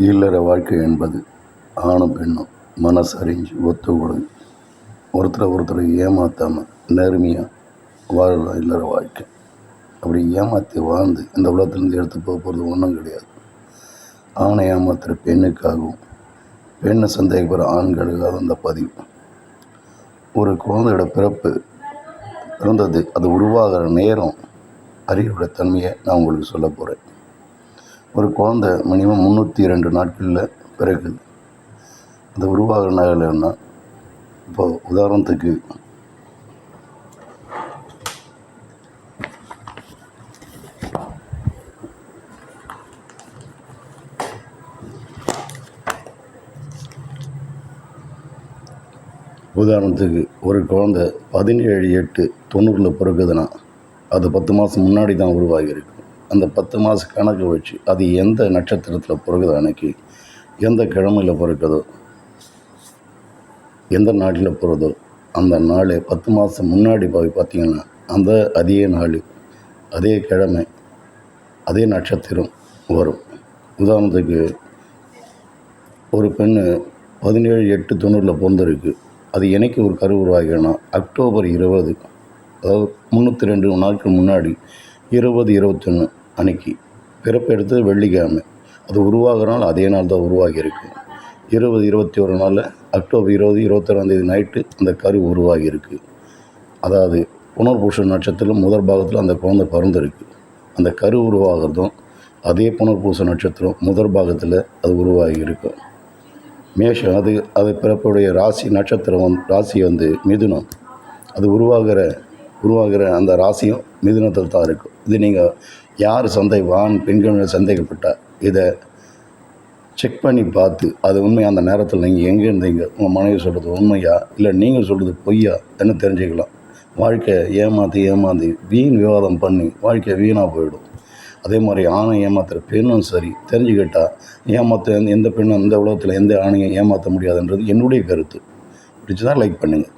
இல்லற வாழ்க்கை என்பது ஆணும் பெண்ணும் மனசறிஞ்சு ஒத்துக்கொடுங்க ஒருத்தரை ஏமாற்றாமல் நேர்மையாக வாழலாம் இல்லற வாழ்க்கை. அப்படி ஏமாற்றி வாழ்ந்து இந்த உலகத்துலேருந்து எடுத்து போகிறது ஒன்றும் கிடையாது. ஆணை ஏமாத்துகிற பெண்ணுக்காகவும் பெண்ணை சந்தேகப்படுற ஆண்களுக்காக அந்த பதிவு. ஒரு குழந்தையோட பிறந்தது அது உருவாகிற நேரம் அறிவுடைய தன்மையை நான் உங்களுக்கு சொல்ல போகிறேன். ஒரு குழந்தை மினிமம் 302 நாட்களில் பிறகுது. அது உருவாகிற நாள்னா இப்போ உதாரணத்துக்கு ஒரு குழந்தை 17/8/90 பிறகுதுன்னா அது 10 மாதம் முன்னாடி தான் உருவாகியிருக்கு. அந்த 10 மாத கணக்கு வச்சு அது எந்த நட்சத்திரத்தில் பிறகுதோ அன்னைக்கு, எந்த கிழமையில் பிறக்குதோ, எந்த நாட்டில் பிறகுதோ அந்த நாள் 10 மாதம் முன்னாடி போய் பார்த்திங்கன்னா அந்த அதே நாள், அதே கிழமை, அதே நட்சத்திரம் வரும். உதாரணத்துக்கு ஒரு பெண்ணு 17/8/90 பிறந்திருக்கு. அது என்னைக்கு ஒரு கரு உருவாகினா அக்டோபர் 20, அதாவது 302 நாட்கள் முன்னாடி 20/21 அன்னைக்கு பிறப்பு எடுத்தது வெள்ளிக்கிழமை. அது உருவாகினால் அதே நாள் தான் உருவாகியிருக்கு. 20/21 நாளில் அக்டோபர் 20-21 நைட்டு அந்த கரு உருவாகியிருக்கு. அதாவது புனர்பூச நட்சத்திரம் முதல் பாகத்தில் அந்த குழந்தை பிறந்திருக்கு. அந்த கரு உருவாகிறதும் அதே புனர்பூச நட்சத்திரம் முதல் பாகத்தில் அது உருவாகியிருக்கு. மேஷம் அது பிறப்புடைய ராசி நட்சத்திரம் ராசி மிதுனம். அது உருவாகிற அந்த ராசியும் மிதுனத்தில் தான் இருக்கும். இது நீங்கள் யார் ஆண் பெண்கள் சந்தேகப்பட்டால் இதை செக் பண்ணி பார்த்து அது உண்மையாக அந்த நேரத்தில் நீங்கள் எங்கே இருந்தீங்க, உங்கள் மனைவி சொல்கிறது உண்மையா இல்லை நீங்கள் சொல்கிறது பொய்யா என்ன தெரிஞ்சுக்கலாம். வாழ்க்கை ஏமாற்றி வீண் விவாதம் பண்ணி வாழ்க்கை வீணாக போயிடும். அதே மாதிரி ஆணை ஏமாத்துகிற பெண்ணும் சரி தெரிஞ்சுக்கிட்டால் எந்த பெண்ணும் இந்த உலகத்தில் எந்த ஆணையும் ஏமாற்ற முடியாதுன்றது என்னுடைய கருத்து. பிடிச்சதான் லைக் பண்ணுங்கள்.